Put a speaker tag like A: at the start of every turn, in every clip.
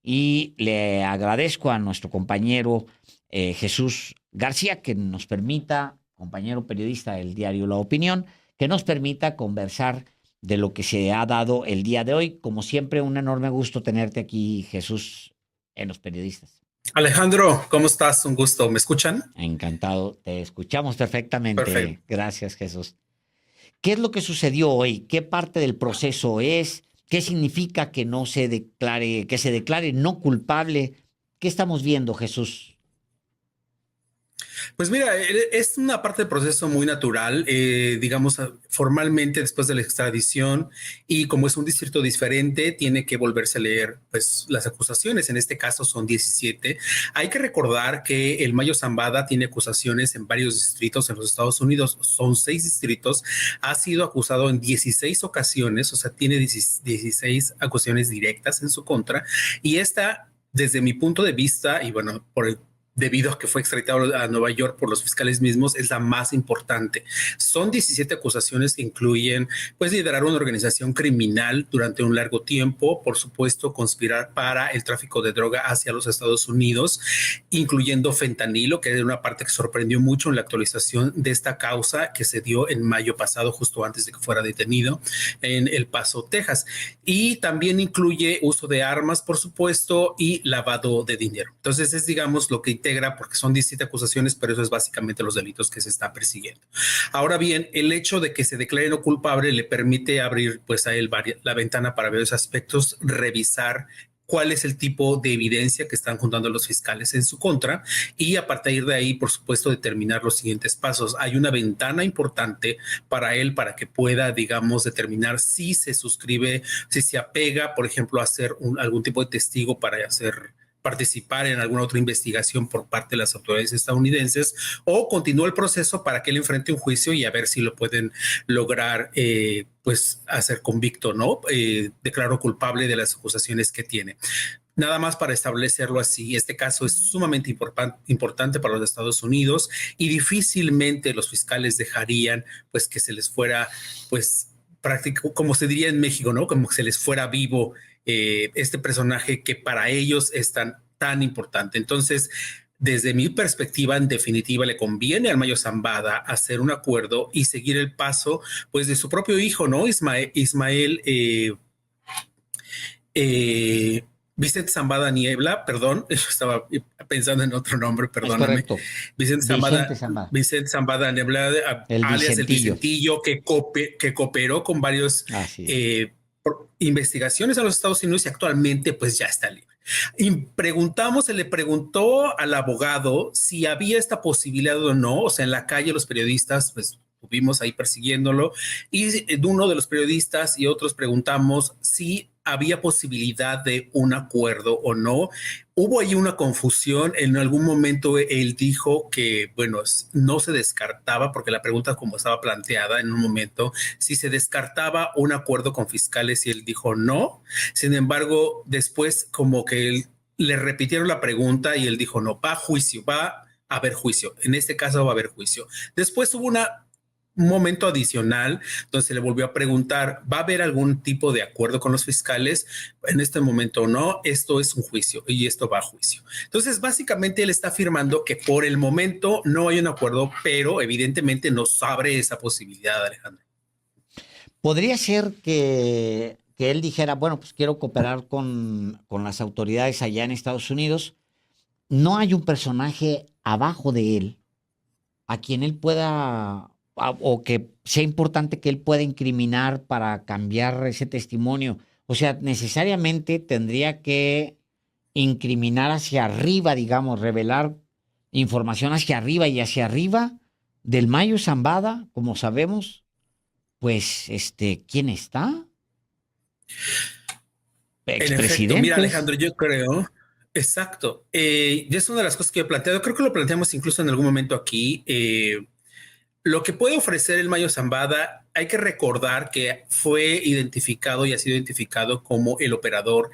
A: y le agradezco a nuestro compañero Jesús García que nos permita, compañero periodista del diario La Opinión, que nos permita conversar de lo que se ha dado el día de hoy. Como siempre, un enorme gusto tenerte aquí, Jesús, en Los Periodistas.
B: Alejandro, ¿cómo estás? Un gusto. ¿Me escuchan?
A: Encantado, te escuchamos perfectamente.
B: Perfecto.
A: Gracias, Jesús. ¿Qué es lo que sucedió hoy? ¿Qué parte del proceso es? ¿Qué significa que no se declare, que se declare no culpable? ¿Qué estamos viendo, Jesús?
B: Pues mira, es una parte del proceso muy natural, digamos, formalmente después de la extradición y como es un distrito diferente, tiene que volverse a leer pues las acusaciones, en este caso son 17. Hay que recordar que el Mayo Zambada tiene acusaciones en varios distritos en los Estados Unidos, son 6 distritos, ha sido acusado en 16 ocasiones, o sea, tiene 16 acusaciones directas en su contra y esta, desde mi punto de vista, y bueno, por el debido a que fue extraditado a Nueva York por los fiscales mismos, es la más importante. Son 17 acusaciones que incluyen, pues, liderar una organización criminal durante un largo tiempo, por supuesto, conspirar para el tráfico de droga hacia los Estados Unidos, incluyendo fentanilo, que era una parte que sorprendió mucho en la actualización de esta causa que se dio en mayo pasado, justo antes de que fuera detenido en El Paso, Texas. Y también incluye uso de armas, por supuesto, y lavado de dinero. Entonces, es, digamos, lo que integra, porque son 17 acusaciones, pero eso es básicamente los delitos que se está persiguiendo. Ahora bien, el hecho de que se declare no culpable le permite abrir pues a él la ventana para varios aspectos, revisar cuál es el tipo de evidencia que están juntando los fiscales en su contra y a partir de ahí, por supuesto, determinar los siguientes pasos. Hay una ventana importante para él para que pueda, digamos, determinar si se suscribe, si se apega, por ejemplo, a hacer algún tipo de testigo para participar en alguna otra investigación por parte de las autoridades estadounidenses o continúa el proceso para que él enfrente un juicio y a ver si lo pueden lograr pues hacer convicto, ¿no? Declaró culpable de las acusaciones que tiene. Nada más para establecerlo así, este caso es sumamente importante para los Estados Unidos y difícilmente los fiscales dejarían pues que se les fuera pues práctico, como se diría en México, ¿no? Como que se les fuera vivo este personaje que para ellos es tan importante. Entonces, desde mi perspectiva, en definitiva, le conviene al Mayo Zambada hacer un acuerdo y seguir el paso, pues, de su propio hijo, ¿no? Ismael eh, Vicente Zambada Niebla, perdón, yo estaba pensando en otro nombre,
A: Es
B: perdóname.
A: correcto.
B: Vicente
A: Vicente
B: Zambada,
A: Zambada,
B: Vicente Zambada Niebla,
A: el
B: alias el
A: Vicentillo.
B: Vicentillo, que cooperó con varios
A: Así es.
B: investigaciones a los Estados Unidos y actualmente pues ya está libre. Y se le preguntó al abogado si había esta posibilidad o no, o sea, en la calle los periodistas pues estuvimos ahí persiguiéndolo y uno de los periodistas y otros preguntamos si había posibilidad de un acuerdo o no. Hubo ahí una confusión. En algún momento él dijo que, bueno, no se descartaba, porque la pregunta como estaba planteada en un momento, si se descartaba un acuerdo con fiscales y él dijo no. Sin embargo, después como que él, le repitieron la pregunta y él dijo no, va a juicio, va a haber juicio. En este caso va a haber juicio. Después hubo un momento adicional donde se le volvió a preguntar, ¿va a haber algún tipo de acuerdo con los fiscales? En este momento no, esto es un juicio y esto va a juicio. Entonces, básicamente él está afirmando que por el momento no hay un acuerdo, pero evidentemente nos abre esa posibilidad, Alejandro.
A: Podría ser que él dijera, bueno, pues quiero cooperar con las autoridades allá en Estados Unidos. No hay un personaje abajo de él a quien él pueda, o que sea importante que él pueda incriminar para cambiar ese testimonio. O sea, necesariamente tendría que incriminar hacia arriba, digamos, revelar información hacia arriba del Mayo Zambada, como sabemos, pues, ¿quién está?
B: En efecto, mira,
A: Expresidentes.
B: Alejandro, yo creo, exacto, y es una de las cosas que he planteado, creo que lo planteamos incluso en algún momento aquí, lo que puede ofrecer el Mayo Zambada, hay que recordar que fue identificado y ha sido identificado como el operador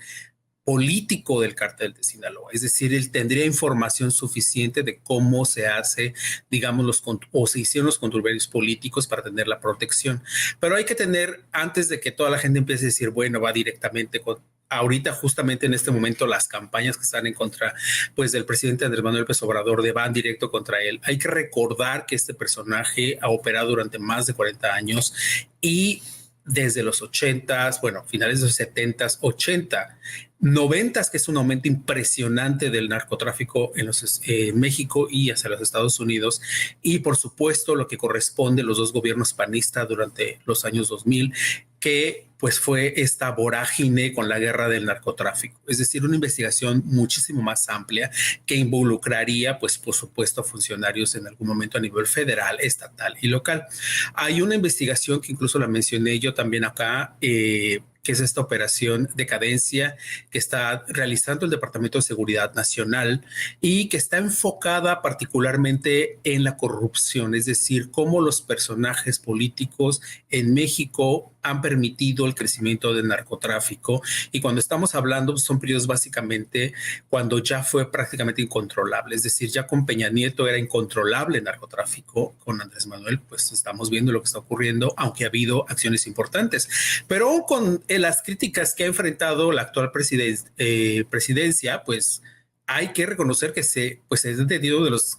B: político del cártel de Sinaloa. Es decir, él tendría información suficiente de cómo se hace, digamos, o se hicieron los conturbios políticos para tener la protección. Pero hay que tener, antes de que toda la gente empiece a decir, bueno, va directamente ahorita justamente en este momento las campañas que están en contra pues del presidente Andrés Manuel López Obrador van directo contra él. Hay que recordar que este personaje ha operado durante más de 40 años y desde los 80s, bueno, finales de los 70s, 80, 90s, que es un aumento impresionante del narcotráfico en México y hacia los Estados Unidos, y por supuesto lo que corresponde a los dos gobiernos panistas durante los años 2000, que pues fue esta vorágine con la guerra del narcotráfico, es decir, una investigación muchísimo más amplia que involucraría pues por supuesto a funcionarios en algún momento a nivel federal, estatal y local. Hay una investigación que incluso la mencioné yo también acá, que es esta operación Decadencia que está realizando el Departamento de Seguridad Nacional y que está enfocada particularmente en la corrupción, es decir, cómo los personajes políticos en México han permitido el crecimiento del narcotráfico. Y cuando estamos hablando, son periodos básicamente cuando ya fue prácticamente incontrolable, es decir, ya con Peña Nieto era incontrolable el narcotráfico, con Andrés Manuel pues estamos viendo lo que está ocurriendo, aunque ha habido acciones importantes, pero con las críticas que ha enfrentado la actual presidencia, pues hay que reconocer que pues es detenido de los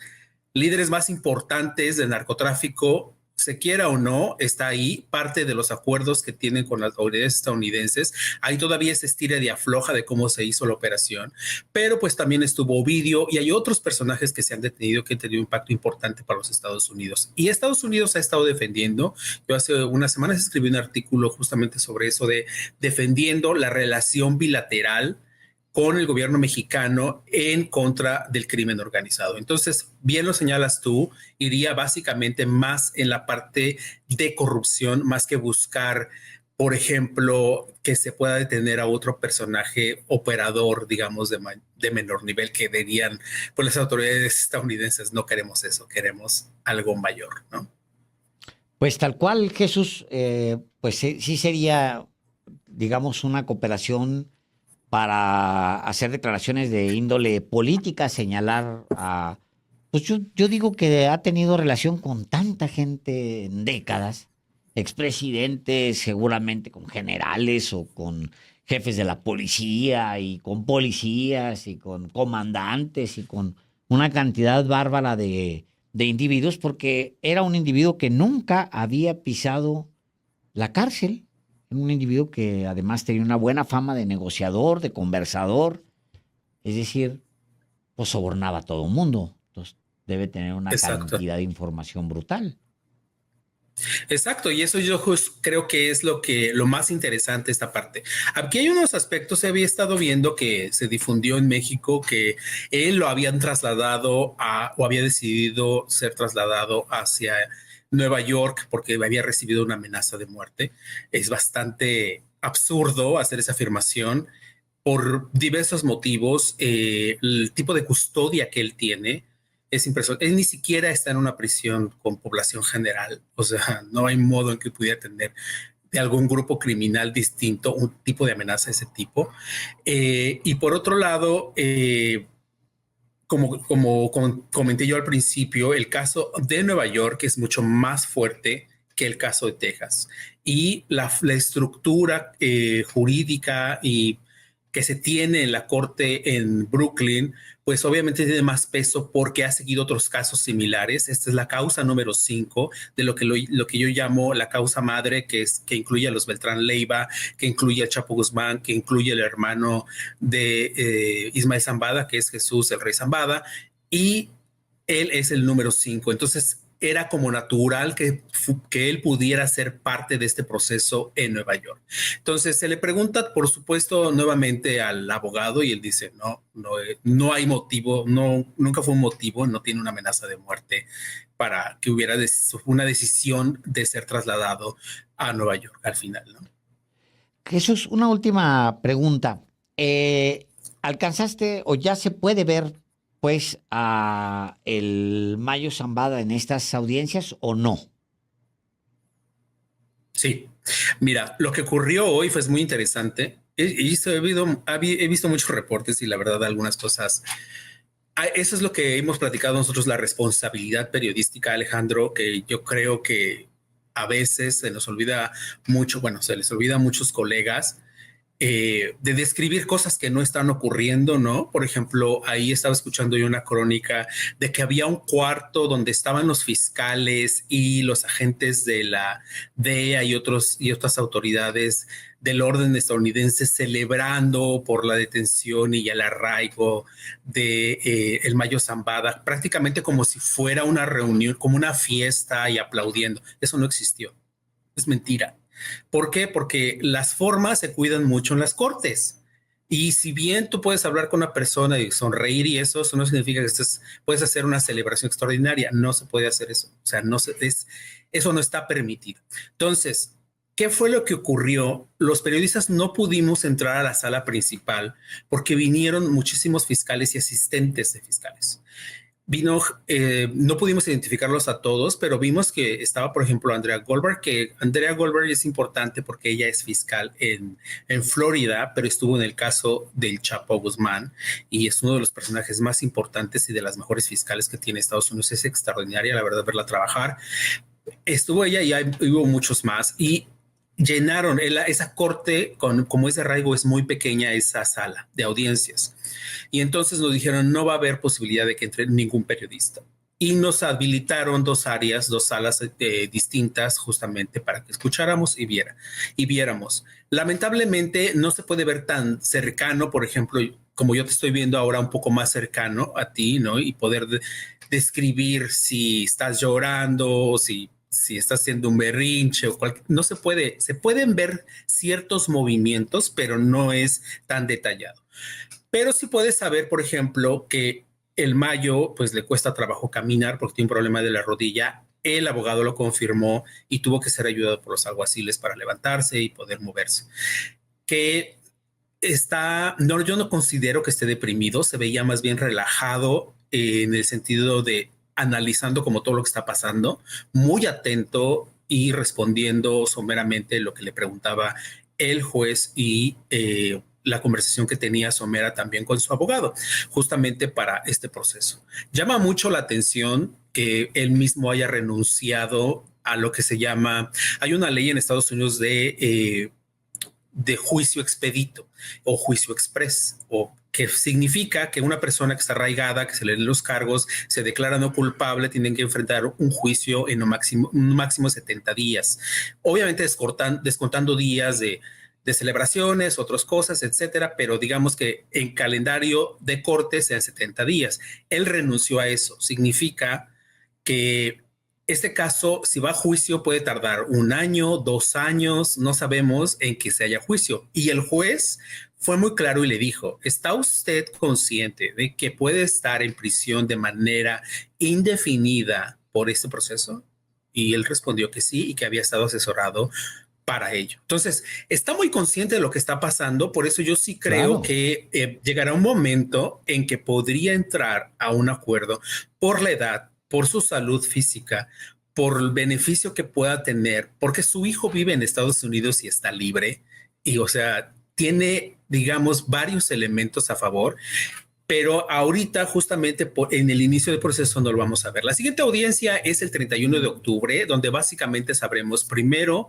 B: líderes más importantes del narcotráfico, se quiera o no, está ahí, parte de los acuerdos que tienen con las autoridades estadounidenses. Hay todavía ese estira de afloja de cómo se hizo la operación, pero pues también estuvo Ovidio y hay otros personajes que se han detenido que han tenido un impacto importante para los Estados Unidos. Y Estados Unidos ha estado defendiendo, yo hace unas semanas escribí un artículo justamente sobre eso, de defendiendo la relación bilateral con el gobierno mexicano en contra del crimen organizado. Entonces, bien lo señalas tú, iría básicamente más en la parte de corrupción, más que buscar, por ejemplo, que se pueda detener a otro personaje operador, digamos, de menor nivel, que dirían, pues las autoridades estadounidenses, no queremos eso, queremos algo mayor, ¿no?
A: Pues tal cual, Jesús, pues sí sería, digamos, una cooperación para hacer declaraciones de índole política, señalar a... Pues yo digo que ha tenido relación con tanta gente en décadas, expresidentes, seguramente con generales o con jefes de la policía y con policías y con comandantes y con una cantidad bárbara de individuos, porque era un individuo que nunca había pisado la cárcel. Un individuo que además tenía una buena fama de negociador, de conversador, es decir, pues sobornaba a todo el mundo. Entonces debe tener una
B: Exacto.
A: cantidad de información brutal.
B: Exacto, y eso yo creo que es lo más interesante esta parte. Aquí hay unos aspectos, se había estado viendo que se difundió en México que él lo habían trasladado o había decidido ser trasladado hacia Nueva York porque había recibido una amenaza de muerte. Es bastante absurdo hacer esa afirmación por diversos motivos. El tipo de custodia que él tiene es impresionante. Él ni siquiera está en una prisión con población general. O sea, no hay modo en que pudiera tener de algún grupo criminal distinto un tipo de amenaza de ese tipo. Y por otro lado, como comenté yo al principio, el caso de Nueva York es mucho más fuerte que el caso de Texas. Y la estructura jurídica y que se tiene en la corte en Brooklyn, pues obviamente tiene más peso porque ha seguido otros casos similares. Esta es la causa número 5 de lo que yo llamo la causa madre, que incluye a los Beltrán Leiva, que incluye a Chapo Guzmán, que incluye al hermano de Ismael Zambada, que es Jesús el Rey Zambada, y él es el número 5. Entonces era como natural que él pudiera ser parte de este proceso en Nueva York. Entonces se le pregunta, por supuesto, nuevamente al abogado y él dice, no hay motivo, nunca fue un motivo, no tiene una amenaza de muerte para que hubiera una decisión de ser trasladado a Nueva York al final, ¿no?
A: Jesús, una última pregunta. ¿Alcanzaste o ya se puede ver, pues, a el Mayo Zambada en estas audiencias o no?
B: Sí, mira, lo que ocurrió hoy fue muy interesante. He visto muchos reportes y la verdad algunas cosas. Eso es lo que hemos platicado nosotros, la responsabilidad periodística, Alejandro, que yo creo que a veces se nos olvida mucho, bueno, se les olvida a muchos colegas. de describir cosas que no están ocurriendo, ¿no? Por ejemplo, ahí estaba escuchando yo una crónica de que había un cuarto donde estaban los fiscales y los agentes de la DEA y otras autoridades del orden estadounidense celebrando por la detención y el arraigo de el Mayo Zambada, prácticamente como si fuera una reunión, como una fiesta y aplaudiendo. Eso no existió. Es mentira. ¿Por qué? Porque las formas se cuidan mucho en las cortes. Y si bien tú puedes hablar con una persona y sonreír y eso no significa que puedes hacer una celebración extraordinaria. No se puede hacer eso. O sea, eso no está permitido. Entonces, ¿qué fue lo que ocurrió? Los periodistas no pudimos entrar a la sala principal porque vinieron muchísimos fiscales y asistentes de fiscales. No pudimos identificarlos a todos, pero vimos que estaba, por ejemplo, Andrea Goldberg, que Andrea Goldberg es importante porque ella es fiscal en Florida, pero estuvo en el caso del Chapo Guzmán y es uno de los personajes más importantes y de las mejores fiscales que tiene Estados Unidos. Es extraordinaria, la verdad, verla trabajar. Estuvo ella y hubo muchos más y llenaron esa corte, como ese arraigo es muy pequeña, esa sala de audiencias. Y entonces nos dijeron, no va a haber posibilidad de que entre ningún periodista. Y nos habilitaron dos salas distintas justamente para que escucháramos y viéramos. Lamentablemente no se puede ver tan cercano, por ejemplo, como yo te estoy viendo ahora un poco más cercano a ti, ¿no? Y poder describir si estás llorando o si estás haciendo un berrinche o no se puede, se pueden ver ciertos movimientos, pero no es tan detallado. Pero sí puedes saber, por ejemplo, que el Mayo, pues le cuesta trabajo caminar porque tiene un problema de la rodilla. El abogado lo confirmó y tuvo que ser ayudado por los alguaciles para levantarse y poder moverse. Que yo no considero que esté deprimido, se veía más bien relajado en el sentido de analizando como todo lo que está pasando, muy atento y respondiendo someramente lo que le preguntaba el juez y la conversación que tenía Somera también con su abogado, justamente para este proceso. Llama mucho la atención que él mismo haya renunciado a lo que se llama, hay una ley en Estados Unidos de juicio expedito o juicio express, o que significa que una persona que está arraigada, que se le den los cargos, se declara no culpable, tienen que enfrentar un juicio en un máximo 70 días. Obviamente descontando días de celebraciones, otras cosas, etcétera, pero digamos que en calendario de corte sean 70 días. Él renunció a eso. Significa que este caso, si va a juicio, puede tardar 1 año, 2 años, no sabemos en que se haya juicio. Y el juez fue muy claro y le dijo, ¿está usted consciente de que puede estar en prisión de manera indefinida por este proceso? Y él respondió que sí y que había estado asesorado para ello. Entonces, está muy consciente de lo que está pasando, por eso yo sí creo que llegará un momento en que podría entrar a un acuerdo por la edad, por su salud física, por el beneficio que pueda tener, porque su hijo vive en Estados Unidos y está libre, y o sea, tiene, digamos, varios elementos a favor, pero ahorita justamente en el inicio del proceso no lo vamos a ver. La siguiente audiencia es el 31 de octubre, donde básicamente sabremos primero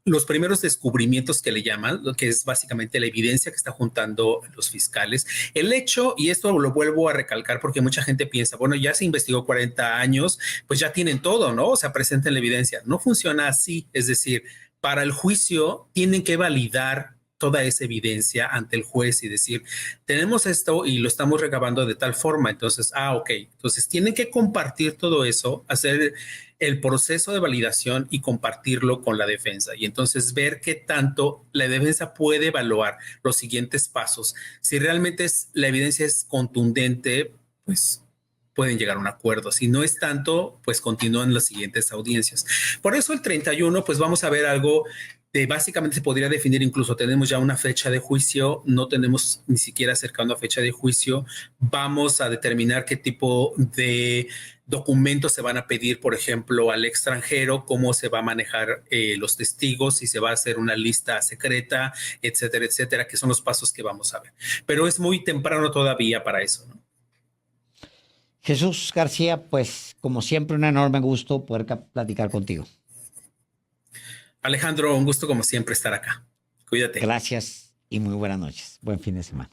B: los primeros descubrimientos que le llaman, lo que es básicamente la evidencia que está juntando los fiscales. El hecho, y esto lo vuelvo a recalcar porque mucha gente piensa, bueno, ya se investigó 40 años, pues ya tienen todo, ¿no? O sea, presenten la evidencia. No funciona así. Es decir, para el juicio tienen que validar toda esa evidencia ante el juez y decir, tenemos esto y lo estamos recabando de tal forma. Entonces, ok. Entonces, tienen que compartir todo eso, hacer el proceso de validación y compartirlo con la defensa. Y entonces ver qué tanto la defensa puede evaluar los siguientes pasos. Si realmente la evidencia es contundente, pues pueden llegar a un acuerdo. Si no es tanto, pues continúan las siguientes audiencias. Por eso el 31, pues vamos a ver algo básicamente se podría definir, incluso tenemos ya una fecha de juicio, no tenemos ni siquiera acercando a fecha de juicio, vamos a determinar qué tipo de documentos se van a pedir, por ejemplo, al extranjero, cómo se va a manejar los testigos, si se va a hacer una lista secreta, etcétera, etcétera, que son los pasos que vamos a ver. Pero es muy temprano todavía para eso, ¿no?
A: Jesús García, pues como siempre un enorme gusto poder platicar contigo.
B: Alejandro, un gusto como siempre estar acá. Cuídate.
A: Gracias. y muy buenas noches. Buen fin de semana.